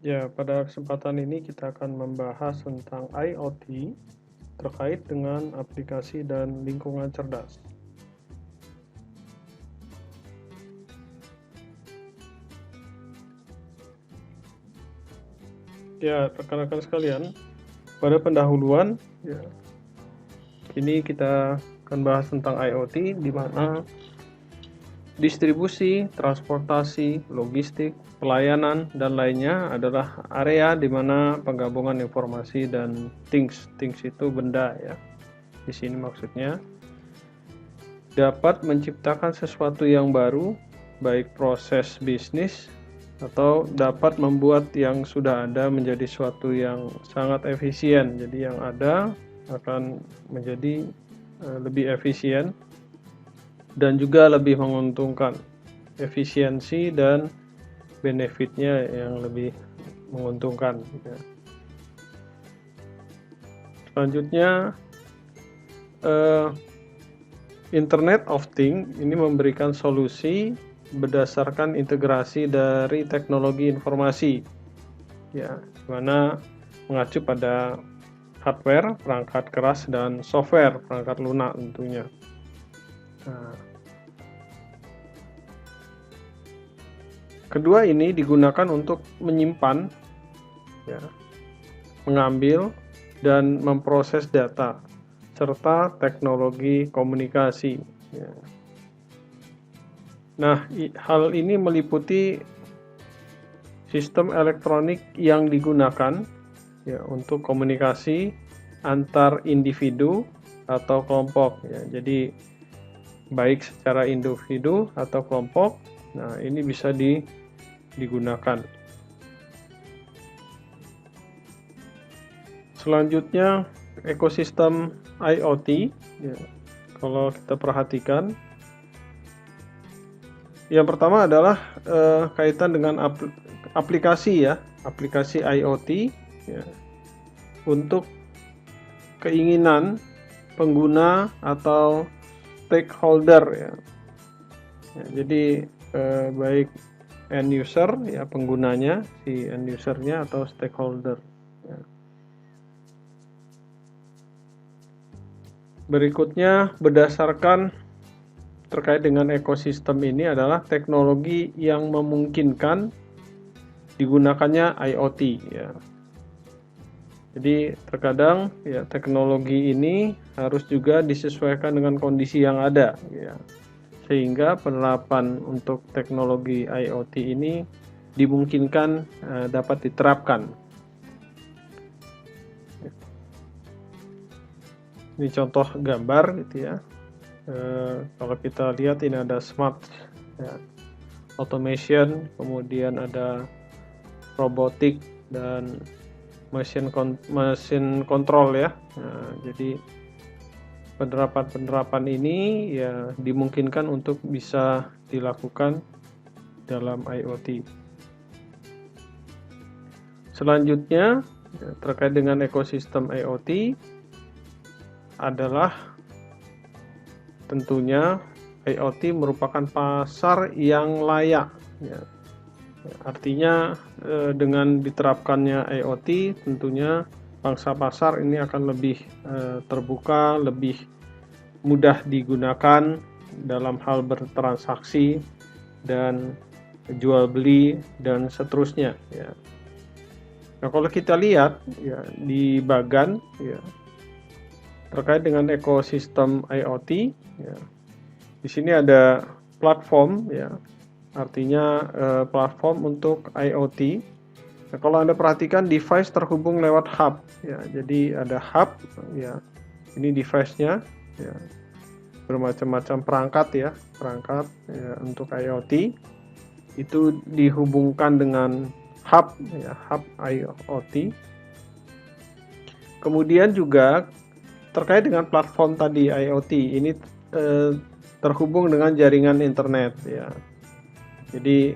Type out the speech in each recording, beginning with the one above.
Ya, pada kesempatan ini kita akan membahas tentang IoT terkait dengan aplikasi dan lingkungan cerdas. Ya, rekan-rekan sekalian, pada pendahuluan, ya, ini kita akan bahas tentang IoT, di mana distribusi, transportasi, logistik, pelayanan, dan lainnya adalah area di mana penggabungan informasi dan things itu benda ya. Di sini maksudnya dapat menciptakan sesuatu yang baru, baik proses bisnis atau dapat membuat yang sudah ada menjadi suatu yang sangat efisien. Jadi yang ada akan menjadi lebih efisien dan juga lebih menguntungkan. Efisiensi dan benefitnya yang lebih menguntungkan. Selanjutnya, Internet of Things ini memberikan solusi berdasarkan integrasi dari teknologi informasi, ya, mana mengacu pada hardware, perangkat keras, dan software, perangkat lunak tentunya. Nah, kedua ini digunakan untuk menyimpan, ya, mengambil, dan memproses data, serta teknologi komunikasi. Ya. Nah, hal ini meliputi sistem elektronik yang digunakan ya, untuk komunikasi antar individu atau kelompok. Ya. Jadi, baik secara individu atau kelompok, nah ini bisa digunakan. Selanjutnya, ekosistem IoT. Ya, kalau kita perhatikan, yang pertama adalah kaitan dengan aplikasi ya, aplikasi IoT ya, untuk keinginan pengguna atau stakeholder ya. Jadi baik end user ya, penggunanya, si end usernya atau stakeholder. Ya. Berikutnya, berdasarkan terkait dengan ekosistem ini adalah teknologi yang memungkinkan digunakannya IoT ya. Jadi terkadang ya teknologi ini harus juga disesuaikan dengan kondisi yang ada ya. Sehingga penerapan untuk teknologi IoT ini dimungkinkan dapat diterapkan. Ini contoh gambar gitu ya. Kalau kita lihat ini ada smart ya, automation, kemudian ada robotik dan mesin control ya. Nah, jadi penerapan ini ya dimungkinkan untuk bisa dilakukan dalam IoT. Selanjutnya terkait dengan ekosistem IoT adalah tentunya IoT merupakan pasar yang layak ya. Artinya dengan diterapkannya IoT tentunya pangsa pasar ini akan lebih terbuka, lebih mudah digunakan dalam hal bertransaksi dan jual beli dan seterusnya ya. Nah, kalau kita lihat ya di bagan ya terkait dengan ekosistem IoT ya. Di sini ada platform ya. Artinya platform untuk IoT. Nah, kalau Anda perhatikan device terhubung lewat hub ya. Jadi ada hub ya. Ini device-nya ya. Bermacam-macam perangkat ya, untuk IoT. Itu dihubungkan dengan hub ya, hub IoT. Kemudian juga terkait dengan platform tadi IoT ini terhubung dengan jaringan internet ya. Jadi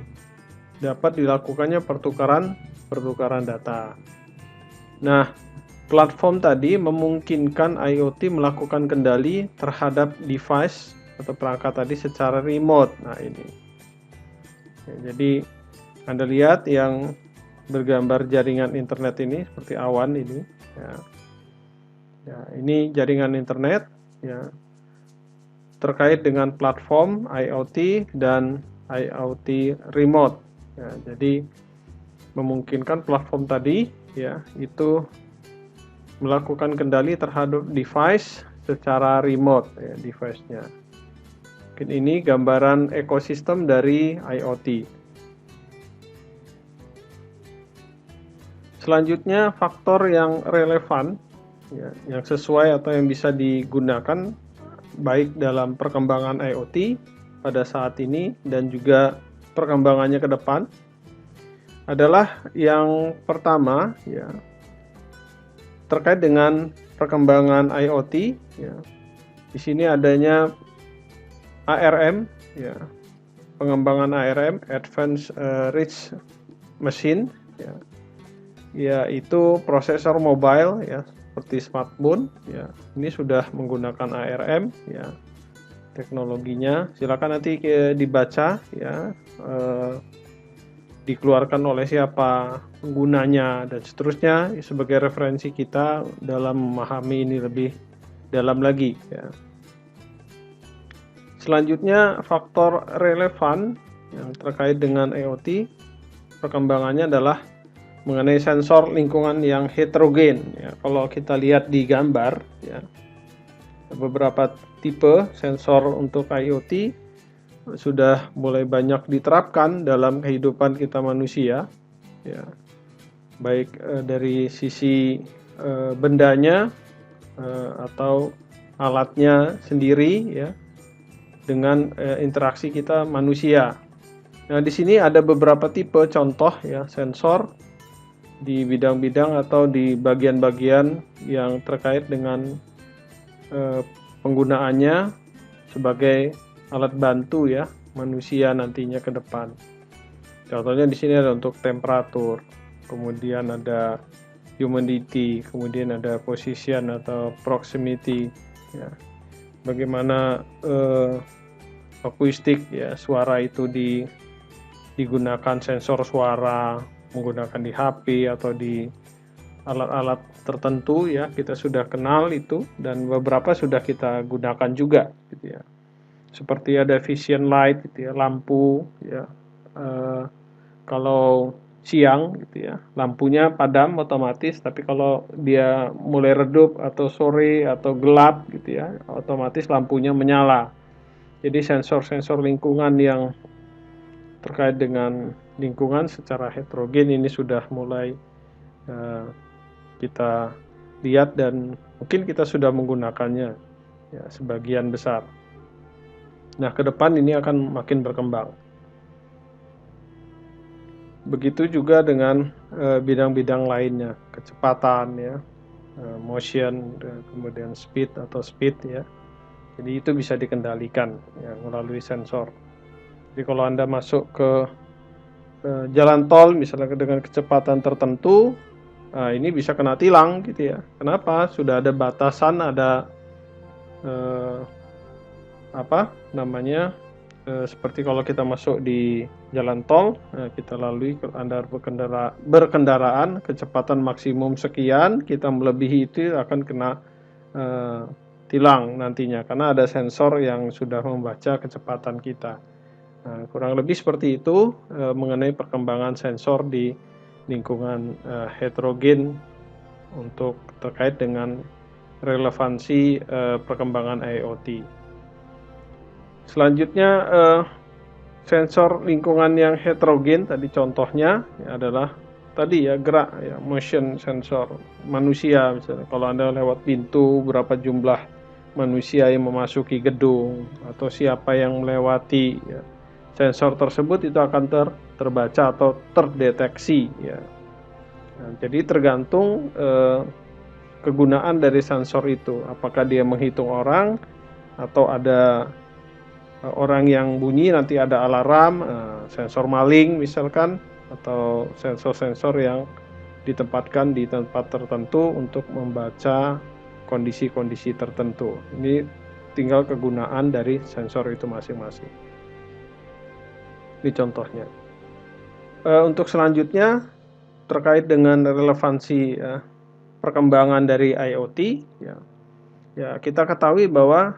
dapat dilakukannya pertukaran data. Nah, platform tadi memungkinkan IoT melakukan kendali terhadap device atau perangkat tadi secara remote. Nah, ini. Ya, jadi Anda lihat yang bergambar jaringan internet ini seperti awan ini ya. Ya, ini jaringan internet ya, terkait dengan platform IoT dan IoT remote ya. Jadi memungkinkan platform tadi ya itu melakukan kendali terhadap device secara remote ya, device-nya. Mungkin ini gambaran ekosistem dari IoT. Selanjutnya faktor yang relevan ya, yang sesuai atau yang bisa digunakan baik dalam perkembangan IoT pada saat ini dan juga perkembangannya ke depan adalah yang pertama ya, terkait dengan perkembangan IoT ya. Di sini adanya ARM ya, pengembangan ARM, Advanced Rich Machine ya, yaitu prosesor mobile ya seperti smartphone ya. Ini sudah menggunakan ARM ya teknologinya. Silakan nanti dibaca ya, dikeluarkan oleh siapa, penggunanya dan seterusnya sebagai referensi kita dalam memahami ini lebih dalam lagi ya. Selanjutnya faktor relevan yang terkait dengan IoT perkembangannya adalah mengenai sensor lingkungan yang heterogen ya. Kalau kita lihat di gambar ya, beberapa tipe sensor untuk IoT sudah mulai banyak diterapkan dalam kehidupan kita manusia ya, baik dari sisi bendanya atau alatnya sendiri ya, dengan interaksi kita manusia. Nah, di sini ada beberapa tipe contoh ya sensor di bidang-bidang atau di bagian-bagian yang terkait dengan penggunaannya sebagai alat bantu ya manusia nantinya ke depan. Contohnya di sini ada untuk temperatur, kemudian ada humidity, kemudian ada position atau proximity ya. Bagaimana akustik ya, suara itu digunakan sensor suara menggunakan di HP atau di alat-alat tertentu ya, kita sudah kenal itu dan beberapa sudah kita gunakan juga gitu ya. Seperti ada vision light gitu ya, lampu ya, kalau siang gitu ya lampunya padam otomatis, tapi kalau dia mulai redup atau sore atau gelap gitu ya otomatis lampunya menyala. Jadi sensor-sensor lingkungan yang terkait dengan lingkungan secara heterogen ini sudah mulai kita lihat dan mungkin kita sudah menggunakannya ya sebagian besar. Nah, ke depan ini akan makin berkembang. Begitu juga dengan bidang-bidang lainnya, kecepatan ya, motion, kemudian speed atau speed ya. Jadi itu bisa dikendalikan ya, melalui sensor. Jadi kalau Anda masuk ke jalan tol misalnya dengan kecepatan tertentu, nah ini bisa kena tilang gitu ya. Kenapa? Sudah ada batasan, ada seperti kalau kita masuk di jalan tol, kita lalui, Anda berkendaraan kecepatan maksimum sekian, kita melebihi itu akan kena tilang nantinya karena ada sensor yang sudah membaca kecepatan kita. Nah, kurang lebih seperti itu mengenai perkembangan sensor di lingkungan heterogen untuk terkait dengan relevansi perkembangan IoT. Selanjutnya sensor lingkungan yang heterogen tadi contohnya ya, adalah tadi ya gerak ya, motion sensor manusia misalnya kalau Anda lewat pintu berapa jumlah manusia yang memasuki gedung atau siapa yang melewati ya. Sensor tersebut itu akan terbaca atau terdeteksi ya. Nah, jadi tergantung kegunaan dari sensor itu, apakah dia menghitung orang atau ada orang yang bunyi nanti ada alarm, sensor maling misalkan, atau sensor-sensor yang ditempatkan di tempat tertentu untuk membaca kondisi-kondisi tertentu. Ini tinggal kegunaan dari sensor itu masing-masing. Ini contohnya. Untuk selanjutnya terkait dengan relevansi perkembangan dari IoT, ya kita ketahui bahwa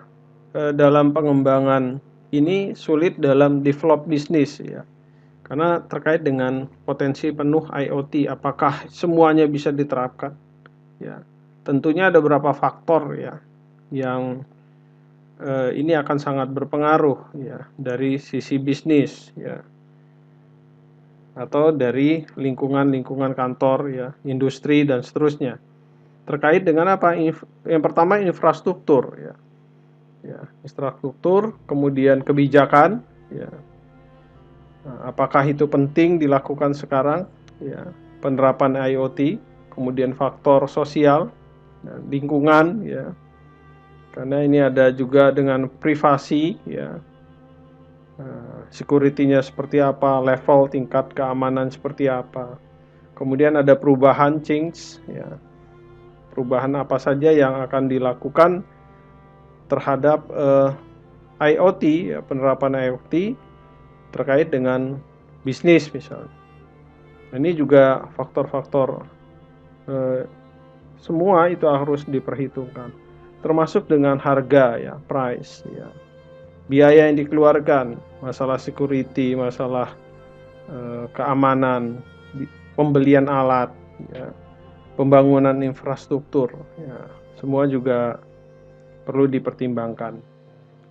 dalam pengembangan ini sulit dalam develop bisnis, ya, karena terkait dengan potensi penuh IoT, apakah semuanya bisa diterapkan? Ya, tentunya ada beberapa faktor ya yang ini akan sangat berpengaruh ya dari sisi bisnis ya, atau dari lingkungan kantor ya, industri dan seterusnya. Terkait dengan apa? Yang pertama infrastruktur ya. Ya, infrastruktur, kemudian kebijakan ya. Nah, apakah itu penting dilakukan sekarang ya, penerapan IoT, kemudian faktor sosial, lingkungan ya. Karena ini ada juga dengan privasi ya. Security-nya seperti apa, level tingkat keamanan seperti apa. Kemudian ada perubahan change ya. Perubahan apa saja yang akan dilakukan terhadap IoT ya, penerapan IoT terkait dengan bisnis misalnya. Ini juga faktor-faktor semua itu harus diperhitungkan, termasuk dengan harga ya, price ya, biaya yang dikeluarkan, masalah security, masalah keamanan, pembelian alat ya, pembangunan infrastruktur ya, semua juga perlu dipertimbangkan.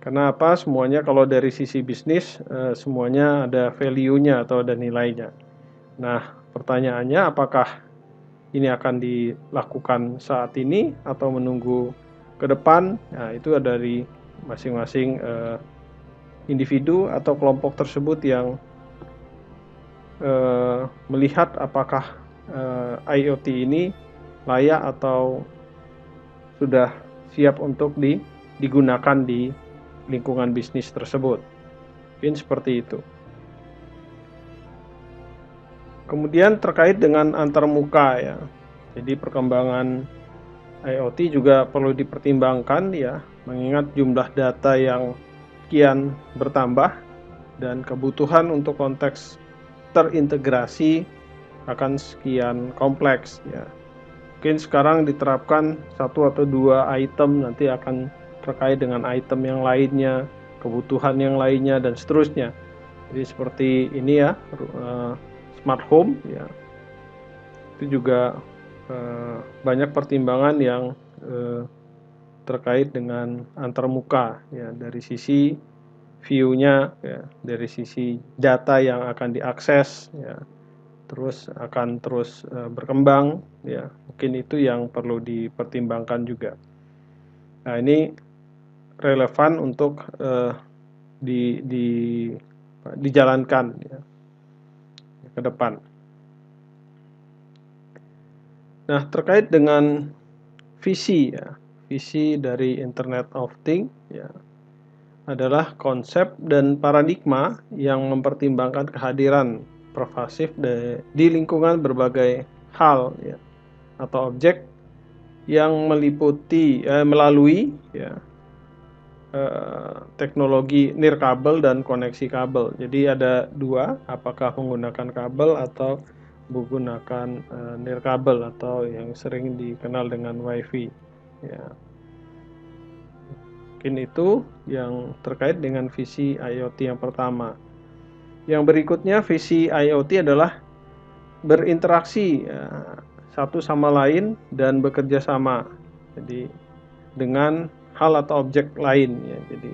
Karena apa? Semuanya kalau dari sisi bisnis semuanya ada value-nya atau ada nilainya. Nah, pertanyaannya apakah ini akan dilakukan saat ini atau menunggu ke depan? Nah, itu ada dari masing-masing individu atau kelompok tersebut yang melihat apakah IoT ini layak atau sudah siap untuk digunakan di lingkungan bisnis tersebut. Mungkin seperti itu. Kemudian terkait dengan antarmuka ya. Jadi perkembangan IoT juga perlu dipertimbangkan ya, mengingat jumlah data yang kian bertambah dan kebutuhan untuk konteks terintegrasi akan sekian kompleks ya. Mungkin sekarang diterapkan satu atau dua item, nanti akan terkait dengan item yang lainnya, kebutuhan yang lainnya dan seterusnya. Jadi seperti ini ya, smart home ya, itu juga banyak pertimbangan yang terkait dengan antarmuka ya, dari sisi view-nya ya, dari sisi data yang akan diakses ya, terus akan terus berkembang ya, mungkin itu yang perlu dipertimbangkan juga. Nah, ini relevan untuk dijalankan ya, ke depan. Nah, terkait dengan visi ya, visi dari Internet of Things ya, adalah konsep dan paradigma yang mempertimbangkan kehadiran pervasif di lingkungan berbagai hal ya, atau objek yang meliputi melalui ya, teknologi nirkabel dan koneksi kabel. Jadi ada dua, apakah menggunakan kabel atau menggunakan nirkabel atau yang sering dikenal dengan WiFi. Ya. Mungkin itu yang terkait dengan visi IoT yang pertama. Yang berikutnya visi IoT adalah berinteraksi ya, satu sama lain dan bekerja sama. Jadi dengan hal atau objek lain ya. Jadi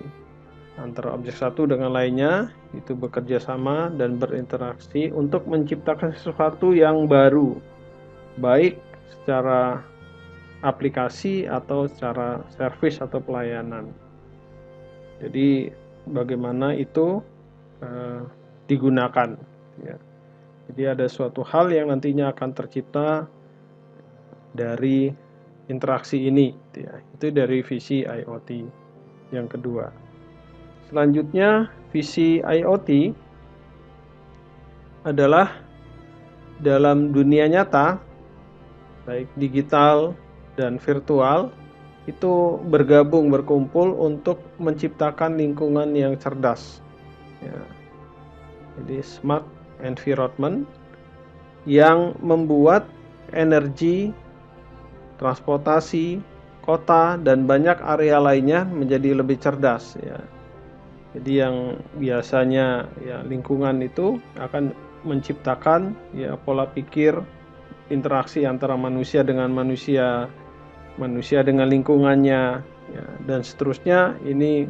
antara objek satu dengan lainnya itu bekerja sama dan berinteraksi untuk menciptakan sesuatu yang baru, baik secara aplikasi atau secara service atau pelayanan. Jadi bagaimana itu digunakan ya. Jadi ada suatu hal yang nantinya akan tercipta dari interaksi ini ya. Itu dari visi IoT yang kedua. Selanjutnya visi IoT adalah dalam dunia nyata baik digital dan virtual itu bergabung, berkumpul untuk menciptakan lingkungan yang cerdas ya. Jadi smart environment yang membuat energi, transportasi, kota, dan banyak area lainnya menjadi lebih cerdas ya. Jadi yang biasanya ya lingkungan itu akan menciptakan ya pola pikir, interaksi antara manusia dengan manusia, manusia dengan lingkungannya ya, dan seterusnya ini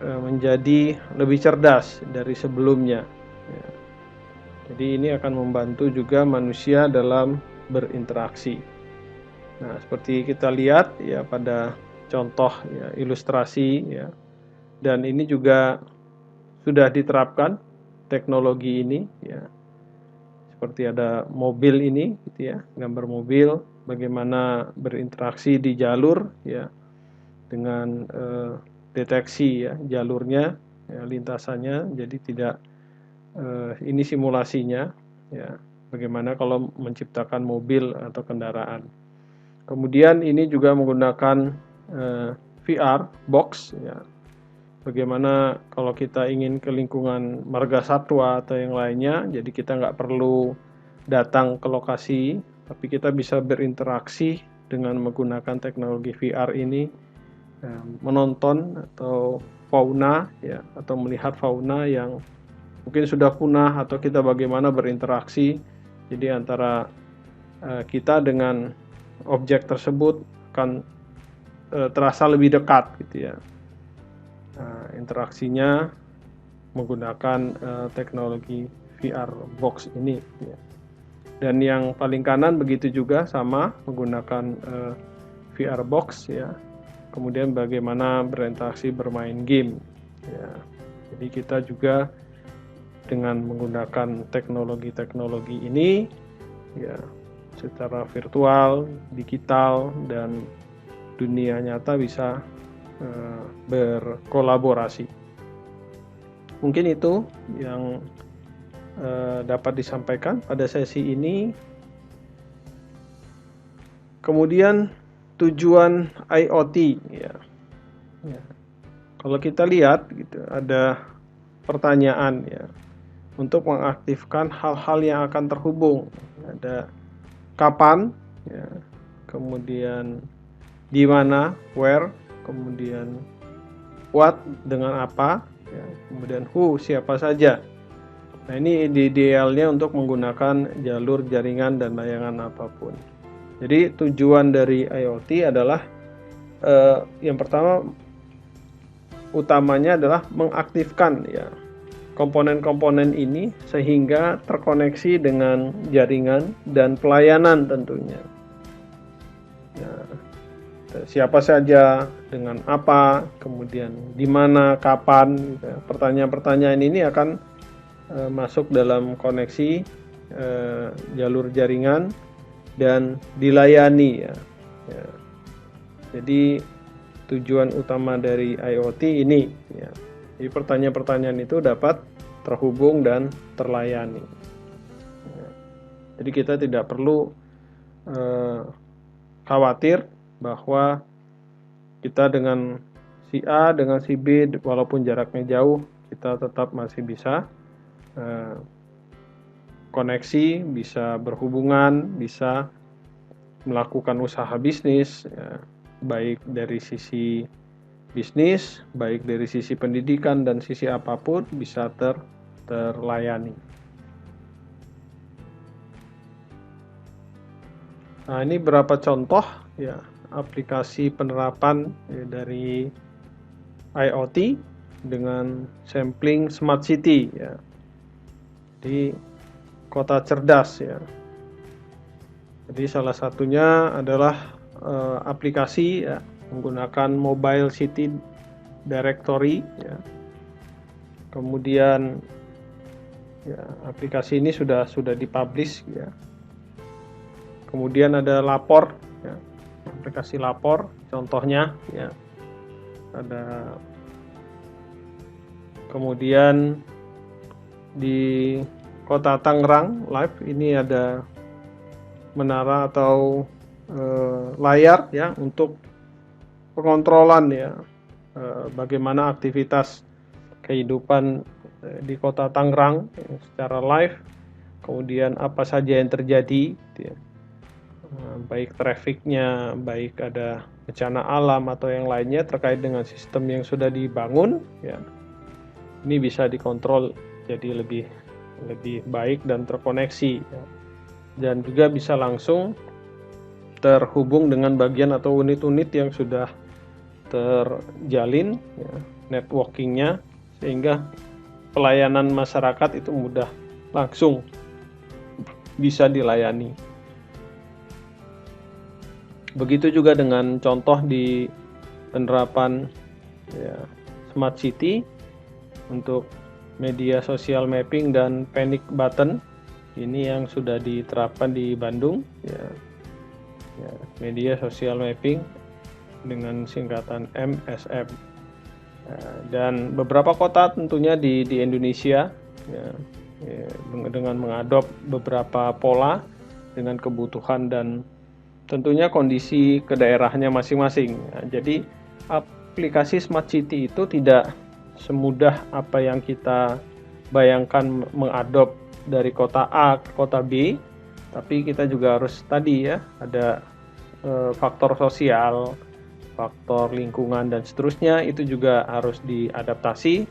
menjadi lebih cerdas dari sebelumnya ya. Jadi ini akan membantu juga manusia dalam berinteraksi. Nah, seperti kita lihat ya pada contoh ya ilustrasi ya, dan ini juga sudah diterapkan teknologi ini ya. Seperti ada mobil ini gitu ya, gambar mobil bagaimana berinteraksi di jalur ya dengan deteksi ya jalurnya ya, lintasannya, jadi tidak ini simulasinya ya, bagaimana kalau menciptakan mobil atau kendaraan. Kemudian ini juga menggunakan VR box ya. Bagaimana kalau kita ingin ke lingkungan marga satwa atau yang lainnya, jadi kita nggak perlu datang ke lokasi, tapi kita bisa berinteraksi dengan menggunakan teknologi VR ini, menonton atau fauna ya, atau melihat fauna yang mungkin sudah punah, atau kita bagaimana berinteraksi. Jadi antara kita dengan objek tersebut akan terasa lebih dekat gitu ya. Interaksinya menggunakan teknologi VR box ini ya. Dan yang paling kanan begitu juga sama menggunakan VR box ya. Kemudian bagaimana berinteraksi bermain game ya. Jadi kita juga dengan menggunakan teknologi-teknologi ini ya, secara virtual, digital, dan dunia nyata bisa berkolaborasi. Mungkin itu yang dapat disampaikan pada sesi ini. Kemudian tujuan IoT ya. Kalau kita lihat gitu, ada pertanyaan ya, untuk mengaktifkan hal-hal yang akan terhubung. Ada kapan ya, kemudian di mana, where, kemudian what, dengan apa ya, kemudian who, siapa saja. Nah, ini idealnya untuk menggunakan jalur jaringan dan layanan apapun. Jadi tujuan dari IoT adalah yang pertama utamanya adalah mengaktifkan ya komponen-komponen ini sehingga terkoneksi dengan jaringan dan pelayanan tentunya. Nah, siapa saja, dengan apa, kemudian di mana, kapan. Pertanyaan-pertanyaan ini akan masuk dalam koneksi jalur jaringan dan dilayani ya. Jadi tujuan utama dari IoT ini ya. Jadi pertanyaan-pertanyaan itu dapat terhubung dan terlayani. Jadi kita tidak perlu khawatir bahwa kita dengan si A, dengan si B, walaupun jaraknya jauh, kita tetap masih bisa koneksi, bisa berhubungan, bisa melakukan usaha bisnis ya, baik dari sisi bisnis, baik dari sisi pendidikan dan sisi apapun bisa terlayani. Nah, ini beberapa contoh ya aplikasi penerapan ya, dari IoT dengan sampling smart city ya. Di kota cerdas ya. Jadi salah satunya adalah aplikasi ya, menggunakan Mobile City Directory ya. Kemudian ya, aplikasi ini sudah dipublish ya. Kemudian ada lapor ya, aplikasi lapor contohnya ya. Ada kemudian di Kota Tangerang Live ini ada menara atau layar ya untuk pengontrolan ya, bagaimana aktivitas kehidupan di Kota Tangerang secara live, kemudian apa saja yang terjadi, gitu ya. Baik trafficnya, baik ada bencana alam atau yang lainnya terkait dengan sistem yang sudah dibangun, ya. Ini bisa dikontrol jadi lebih baik dan terkoneksi, ya. Dan juga bisa langsung terhubung dengan bagian atau unit-unit yang sudah terjalin, ya, networkingnya, sehingga pelayanan masyarakat itu mudah langsung bisa dilayani. Begitu juga dengan contoh di penerapan, ya, Smart City untuk media sosial mapping dan panic button. Ini yang sudah diterapkan di Bandung, ya, media sosial mapping dengan singkatan MSM. Dan beberapa kota tentunya di Indonesia, ya, dengan mengadop beberapa pola dengan kebutuhan dan tentunya kondisi ke daerahnya masing-masing. Jadi aplikasi Smart City itu tidak semudah apa yang kita bayangkan mengadop dari kota A ke kota B, tapi kita juga harus tadi, ya, ada faktor sosial, faktor lingkungan dan seterusnya, itu juga harus diadaptasi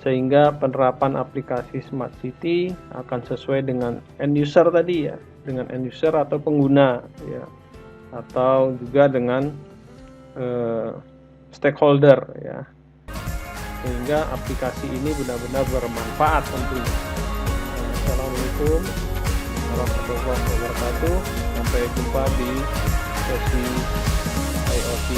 sehingga penerapan aplikasi Smart City akan sesuai dengan end user tadi, ya, dengan end user atau pengguna, ya, atau juga dengan stakeholder, ya, sehingga aplikasi ini benar-benar bermanfaat tentunya. Assalamualaikum warahmatullahi wabarakatuh. Sampai jumpa di sesi IoT